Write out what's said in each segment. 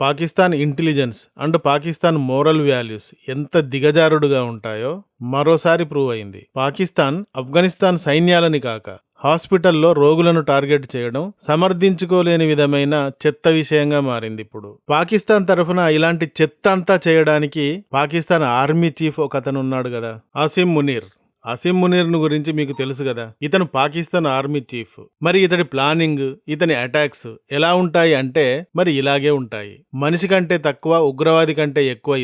Pakistan intelligence and Pakistan moral values ఎంత దిగజారుడుగా ఉంటాయో మరోసారి ప్రూవ్ అయింది. పాకిస్తాన్ ఆఫ్ఘనిస్తాన్ సైన్యాలని కాక హాస్పిటల్లో రోగులను టార్గెట్ చేయడం సమర్థించుకోలేని విధమైన చెత్త విషయంగా మారింది. ఇప్పుడు పాకిస్తాన్ తరఫున ఇలాంటి చెత్త అంతా చేయడానికి పాకిస్తాన్ ఆర్మీ చీఫ్ ఒక అతను ఉన్నాడు కదా, ఆసిమ్ మునీర్. ఆసిమ్ మునీర్ ను గురించి మీకు తెలుసు కదా, ఇతను పాకిస్తాన్ ఆర్మీ చీఫ్. మరి ఇతడి ప్లానింగ్, ఇతని అటాక్స్ ఎలా ఉంటాయి అంటే మరి ఇలాగే ఉంటాయి. మనిషి కంటే తక్కువ, ఉగ్రవాది కంటే ఎక్కువ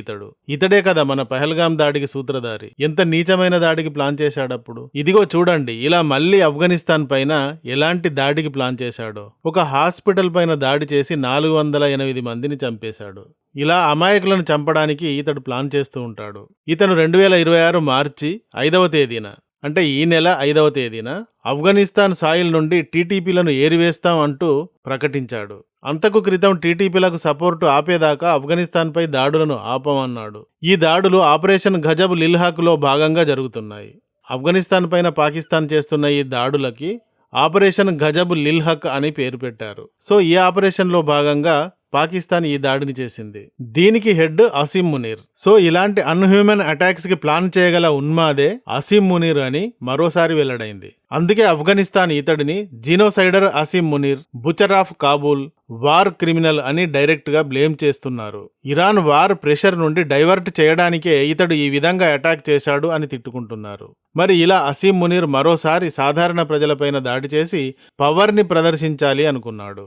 ఇతడే కదా మన పహల్గాం దాడికి సూత్రధారి. ఎంత నీచమైన దాడికి ప్లాన్ చేశాడప్పుడు. ఇదిగో చూడండి, ఇలా మళ్ళీ ఆఫ్ఘనిస్తాన్ పైన ఎలాంటి దాడికి ప్లాన్ చేశాడో. ఒక హాస్పిటల్ పైన దాడి చేసి 408 మందిని చంపేశాడు. ఇలా అమాయకులను చంపడానికి ఇతడు ప్లాన్ చేస్తూ ఉంటాడు. ఇతను 2026 మార్చి 5వ తేదీన, అంటే ఈ నెల 5వ తేదీన ఆఫ్ఘనిస్తాన్ సాయిల్ నుండి టీటీపీలను ఏరివేస్తాం అంటూ ప్రకటించాడు. అంతకు క్రితం టీటీపీలకు సపోర్టు ఆపేదాకా ఆఫ్ఘనిస్తాన్పై దాడులను ఆపమన్నాడు. ఈ దాడులు ఆపరేషన్ గజబ్ లిల్హాక్లో భాగంగా జరుగుతున్నాయి. ఆఫ్ఘనిస్తాన్ పైన పాకిస్తాన్ చేస్తున్న ఈ దాడులకి ఆపరేషన్ గజబ్ లిల్హక్ అని పేరు పెట్టారు. సో ఈ ఆపరేషన్లో భాగంగా పాకిస్తాన్ ఈ దాడిని చేసింది. దీనికి హెడ్ ఆసిమ్ మునీర్. సో ఇలాంటి అన్హ్యూమన్ అటాక్స్ కి ప్లాన్ చేయగల ఉన్మాదే ఆసిమ్ మునీర్ అని మరోసారి వెల్లడైంది. అందుకే ఆఫ్ఘనిస్తాన్ ఇతడిని genocider Asim Munir, butcher of Kabul, war criminal అని డైరెక్ట్ గా బ్లేమ్ చేస్తున్నారు. ఇరాన్ వార్ ప్రెషర్ నుండి డైవర్ట్ చేయడానికే ఇతడు ఈ విధంగా అటాక్ చేశాడు అని తిట్టుకుంటున్నారు. మరి ఇలా ఆసిమ్ మునీర్ మరోసారి సాధారణ ప్రజలపైన దాడి చేసి పవర్ ని ప్రదర్శించాలి అనుకున్నాడు.